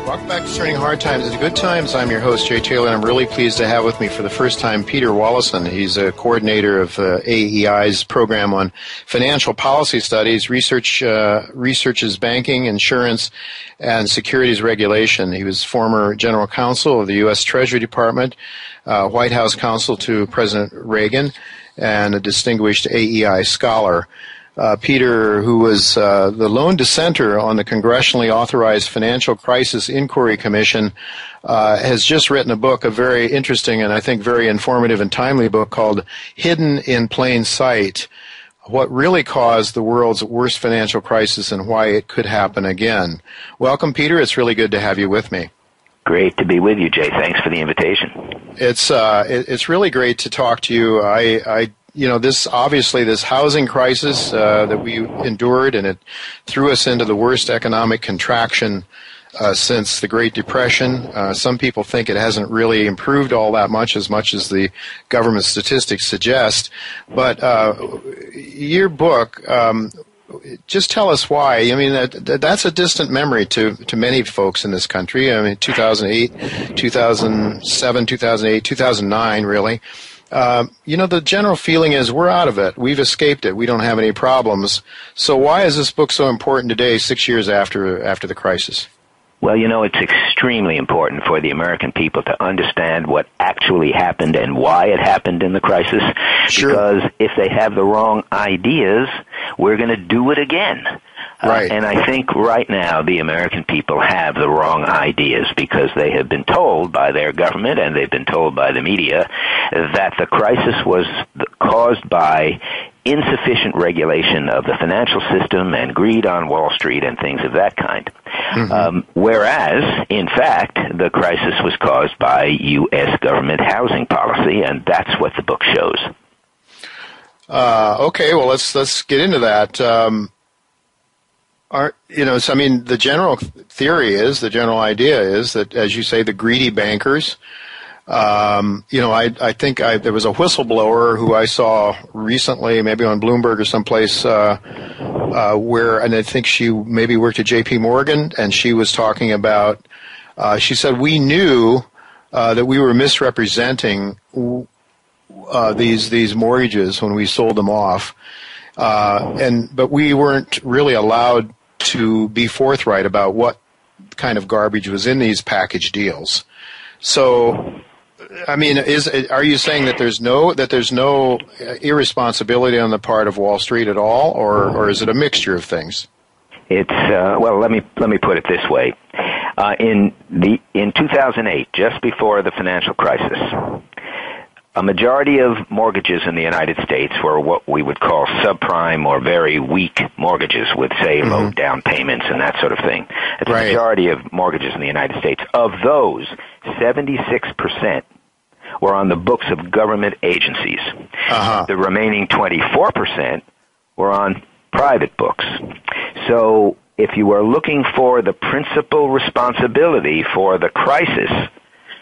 Welcome back to Turning Hard Times into Good Times. I'm your host, Jay Taylor, and I'm really pleased to have with me for the first time Peter Wallison. He's a coordinator of AEI's program on financial policy studies, researches banking, insurance, and securities regulation. He was former general counsel of the U.S. Treasury Department, White House counsel to President Reagan, and a distinguished AEI scholar. Peter, who was the lone dissenter on the congressionally authorized Financial Crisis Inquiry Commission, has just written a book, a very interesting and I think very informative and timely book called Hidden in Plain Sight: What Really Caused the World's Worst Financial Crisis and Why It Could Happen Again. Welcome, Peter. It's really good to have you with me. Great to be with you, Jay. Thanks for the invitation. It's really great to talk to you. This housing crisis that we endured, and it threw us into the worst economic contraction since the Great Depression. Some people think it hasn't really improved all that much as the government statistics suggest. But your book, just tell us why. I mean, that's a distant memory to many folks in this country. I mean, 2008, 2007, 2008, 2009, really. The general feeling is we're out of it. We've escaped it. We don't have any problems. So why is this book so important today, 6 years after the crisis? Well, it's extremely important for the American people to understand what actually happened and why it happened in the crisis. Sure. Because if they have the wrong ideas, we're going to do it again. Right. And I think right now the American people have the wrong ideas because they have been told by their government and they've been told by the media that the crisis was caused by insufficient regulation of the financial system and greed on Wall Street and things of that kind. Mm-hmm. Whereas, in fact, the crisis was caused by U.S. government housing policy, and that's what the book shows. Okay, well, let's get into that. The general idea is that, as you say, the greedy bankers. I think there was a whistleblower who I saw recently, maybe on Bloomberg or someplace, and I think she maybe worked at J.P. Morgan, and she was talking about. She said we knew that we were misrepresenting these mortgages when we sold them off, but we weren't really allowed to be forthright about what kind of garbage was in these package deals. So, I mean, are you saying that there's no irresponsibility on the part of Wall Street at all, or is it a mixture of things? It's well, let me put it this way. In 2008, just before the financial crisis, a majority of mortgages in the United States were what we would call subprime or very weak mortgages with, say, low down payments and that sort of thing. It's right. A majority of mortgages in the United States. Of those, 76% were on the books of government agencies. Uh-huh. The remaining 24% were on private books. So if you are looking for the principal responsibility for the crisis,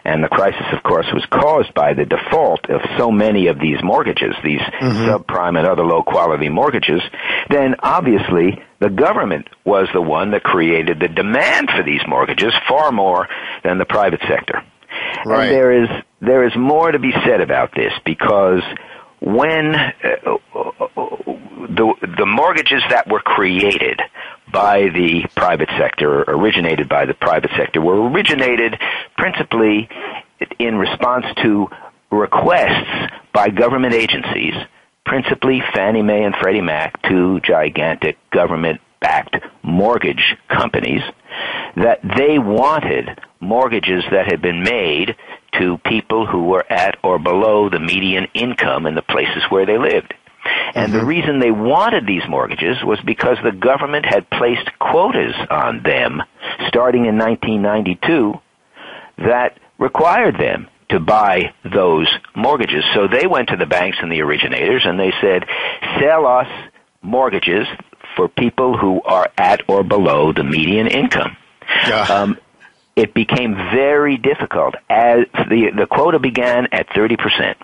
and the crisis, of course, was caused by the default of so many of these mortgages, these subprime and other low-quality mortgages, then obviously the government was the one that created the demand for these mortgages far more than the private sector. Right. And there is more to be said about this because when the mortgages that were created by the private sector, originated by the private sector, were originated principally in response to requests by government agencies, principally Fannie Mae and Freddie Mac, two gigantic government-backed mortgage companies, that they wanted mortgages that had been made to people who were at or below the median income in the places where they lived. And the reason they wanted these mortgages was because the government had placed quotas on them starting in 1992 that required them to buy those mortgages. So they went to the banks and the originators and they said, sell us mortgages for people who are at or below the median income. Yeah. It became very difficult as the quota began at 30%.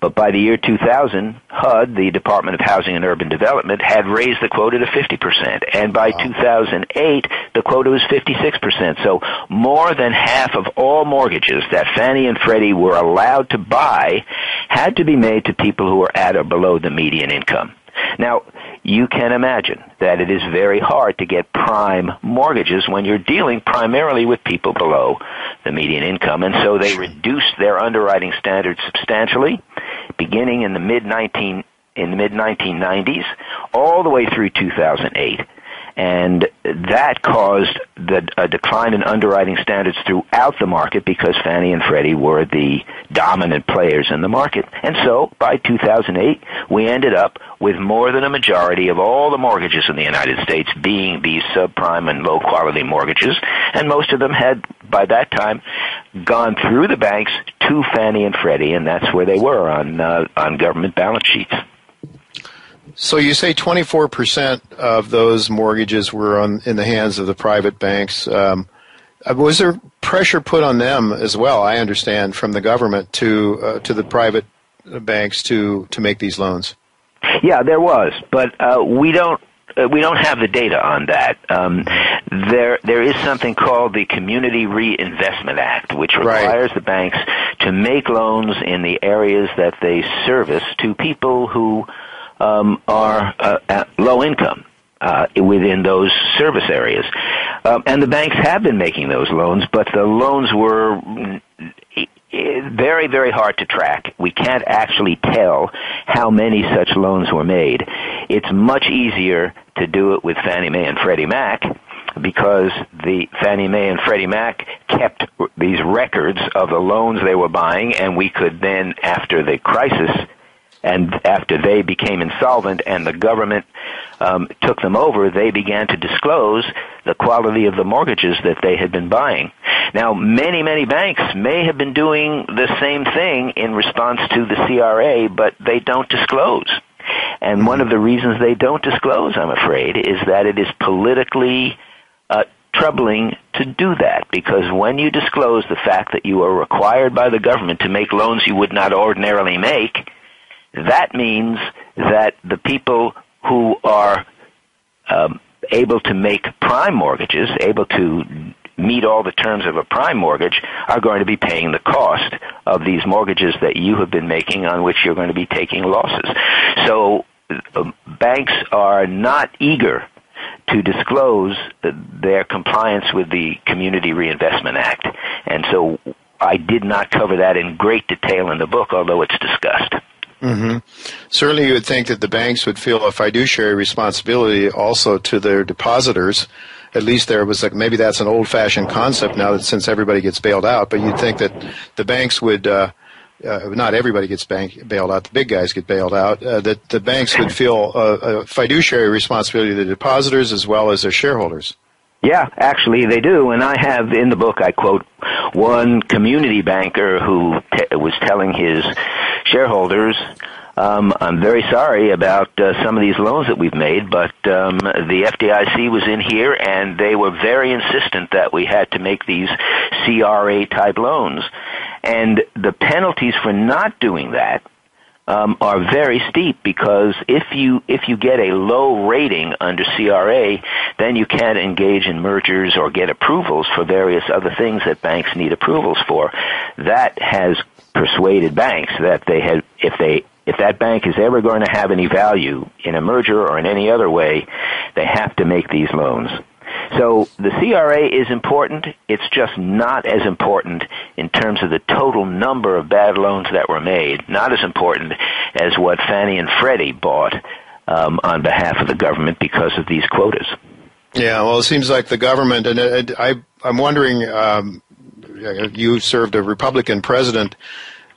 But by the year 2000, HUD, the Department of Housing and Urban Development, had raised the quota to 50%. And by 2008, the quota was 56%. So more than half of all mortgages that Fannie and Freddie were allowed to buy had to be made to people who were at or below the median income. Now, you can imagine that it is very hard to get prime mortgages when you're dealing primarily with people below the median income, and so they reduced their underwriting standards substantially, beginning in the mid-1990s, all the way through 2008. And that caused a decline in underwriting standards throughout the market because Fannie and Freddie were the dominant players in the market. And so, by 2008, we ended up with more than a majority of all the mortgages in the United States being these subprime and low-quality mortgages, and most of them had, by that time, gone through the banks to Fannie and Freddie, and that's where they were on government balance sheets. So you say 24% of those mortgages were in the hands of the private banks. Was there pressure put on them as well, I understand, from the government to the private banks to make these loans? Yeah, there was, but we don't have the data on that. There is something called the Community Reinvestment Act, which requires the banks to make loans in the areas that they service to people who are at low income within those service areas. And the banks have been making those loans, but the loans were very, very hard to track. We can't actually tell how many such loans were made. It's much easier to do it with Fannie Mae and Freddie Mac because the Fannie Mae and Freddie Mac kept these records of the loans they were buying, and we could then, after the crisis, and after they became insolvent and the government took them over, they began to disclose the quality of the mortgages that they had been buying. Now, many, many banks may have been doing the same thing in response to the CRA, but they don't disclose. And one of the reasons they don't disclose, I'm afraid, is that it is politically troubling to do that, because when you disclose the fact that you are required by the government to make loans you would not ordinarily make, that means that the people who are able to make prime mortgages, able to meet all the terms of a prime mortgage, are going to be paying the cost of these mortgages that you have been making on which you're going to be taking losses. So banks are not eager to disclose their compliance with the Community Reinvestment Act. And so I did not cover that in great detail in the book, although it's discussed. Mm-hmm. Certainly you would think that the banks would feel a fiduciary responsibility also to their depositors. At least there was maybe that's an old-fashioned concept now that since everybody gets bailed out, but you'd think that the banks would, not everybody gets bailed out, the big guys get bailed out, that the banks would feel a fiduciary responsibility to the depositors as well as their shareholders. Yeah, actually they do, and I have in the book, I quote one community banker who was telling his shareholders, I'm very sorry about some of these loans that we've made, but the FDIC was in here and they were very insistent that we had to make these CRA-type loans. And the penalties for not doing that are very steep, because if you get a low rating under CRA, then you can't engage in mergers or get approvals for various other things that banks need approvals for. That has persuaded banks that if that bank is ever going to have any value in a merger or in any other way, they have to make these loans. So the CRA is important. It's just not as important in terms of the total number of bad loans that were made, not as important as what Fannie and Freddie bought on behalf of the government because of these quotas. Yeah, well, it seems like the government, and I'm wondering, you served a Republican president.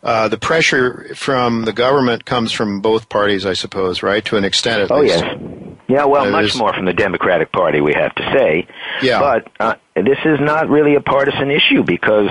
The pressure from the government comes from both parties, I suppose, right, to an extent at least. Oh, yes. Yeah, well, much more from the Democratic Party, we have to say. Yeah. But this is not really a partisan issue, because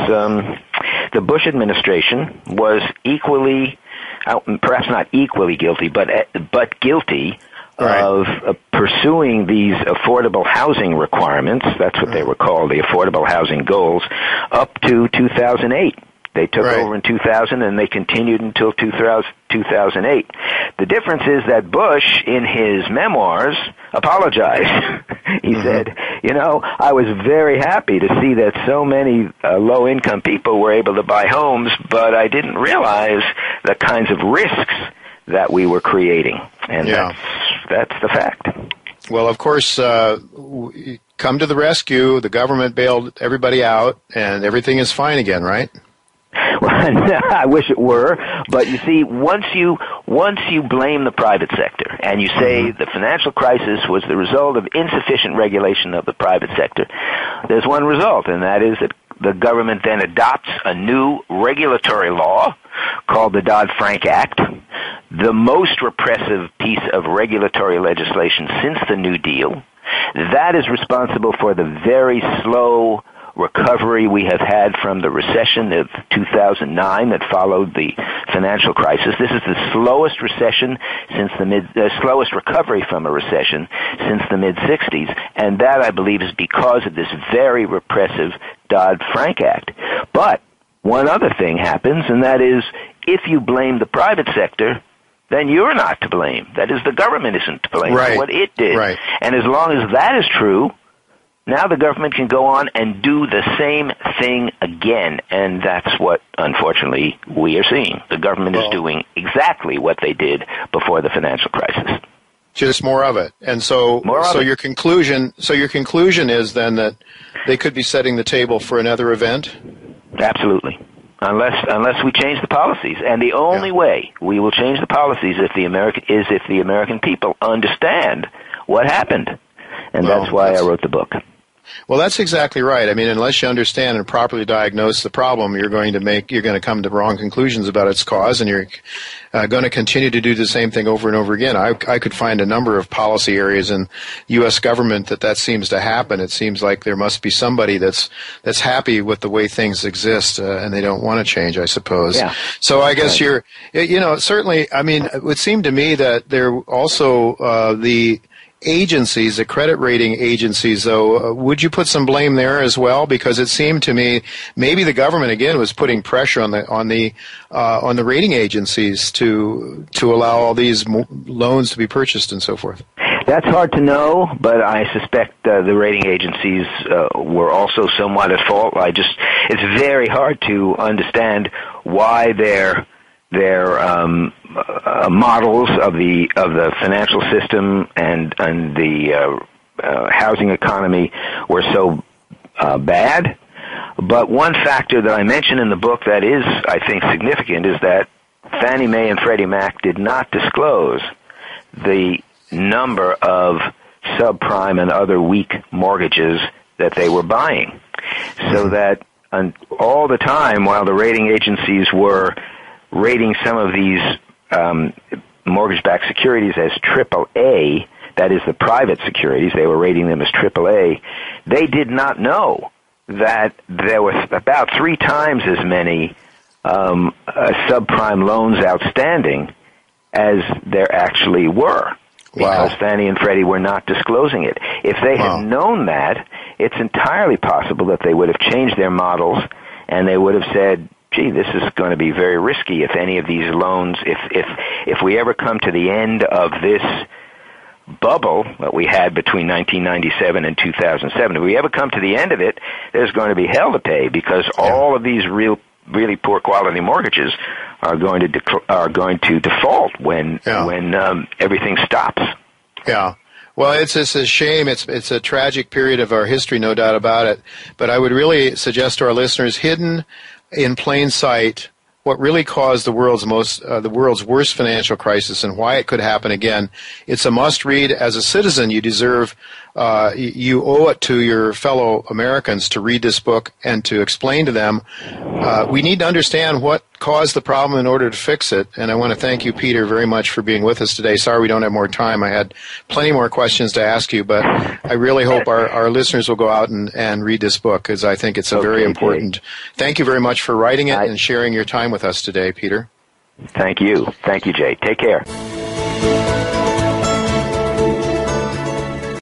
the Bush administration was equally, perhaps not equally guilty, but guilty of pursuing these affordable housing requirements. That's what they were called, the affordable housing goals, up to 2008. They took over in 2000, and they continued until 2008. The difference is that Bush, in his memoirs, apologized. He said, I was very happy to see that so many low-income people were able to buy homes, but I didn't realize the kinds of risks that we were creating. And that's the fact. Well, of course, come to the rescue. The government bailed everybody out, and everything is fine again, right? Well, I wish it were, but you see, once you blame the private sector and you say the financial crisis was the result of insufficient regulation of the private sector, there's one result, and that is that the government then adopts a new regulatory law called the DoddFrank Act, the most repressive piece of regulatory legislation since the New Deal. That is responsible for the very slow recovery we have had from the recession of 2009 that followed the financial crisis. This is the slowest recession since slowest recovery from a recession since the mid-60s, and that, I believe, is because of this very repressive Dodd-Frank Act. But one other thing happens, and that is, if you blame the private sector, then you're not to blame. That is, the government isn't to blame for what it did. Right. And as long as that is true, now the government can go on and do the same thing again, and that's what, unfortunately, we are seeing. The government is doing exactly what they did before the financial crisis. Just more of it. And your conclusion is then that they could be setting the table for another event? Absolutely. Unless we change the policies. And the only way we will change the policies if the American people understand what happened. And that's why I wrote the book. Well, that's exactly right. I mean, unless you understand and properly diagnose the problem, you're going to come to wrong conclusions about its cause, and you're going to continue to do the same thing over and over again. I could find a number of policy areas in U.S. government that seems to happen. It seems like there must be somebody that's happy with the way things exist, and they don't want to change, I suppose. Yeah. So I guess certainly, I mean, it would seem to me that there also the agencies, the credit rating agencies, though, would you put some blame there as well? Because it seemed to me maybe the government again was putting pressure on the rating agencies to allow all these loans to be purchased and so forth. That's hard to know, but I suspect the rating agencies were also somewhat at fault. It's very hard to understand why their models of the financial system and the housing economy were so bad. But one factor that I mention in the book that is, I think, significant is that Fannie Mae and Freddie Mac did not disclose the number of subprime and other weak mortgages that they were buying. So that all the time while the rating agencies were rating some of these mortgage-backed securities as AAA, that is the private securities, they were rating them as AAA, they did not know that there was about 3 times as many subprime loans outstanding as there actually were, because Fannie and Freddie were not disclosing it. If they had known that, it's entirely possible that they would have changed their models and they would have said, gee, this is going to be very risky if any of these loans, if we ever come to the end of this bubble that we had between 1997 and 2007, if we ever come to the end of it, there's going to be hell to pay because all of these really poor quality mortgages are going to default when everything stops. Yeah. Well, it's a shame. It's a tragic period of our history, no doubt about it. But I would really suggest to our listeners, hidden in plain sight, what really caused the world's worst financial crisis and why it could happen again. It's a must-read. As a citizen, you deserve, you owe it to your fellow Americans to read this book and to explain to them. We need to understand what caused the problem in order to fix it. And I want to thank you, Peter, very much for being with us today. Sorry we don't have more time. I had plenty more questions to ask you, but I really hope our listeners will go out and read this book because I think it's a very important. Thank you very much for writing it and sharing your time with us today, Peter. Thank you. Thank you, Jay. Take care.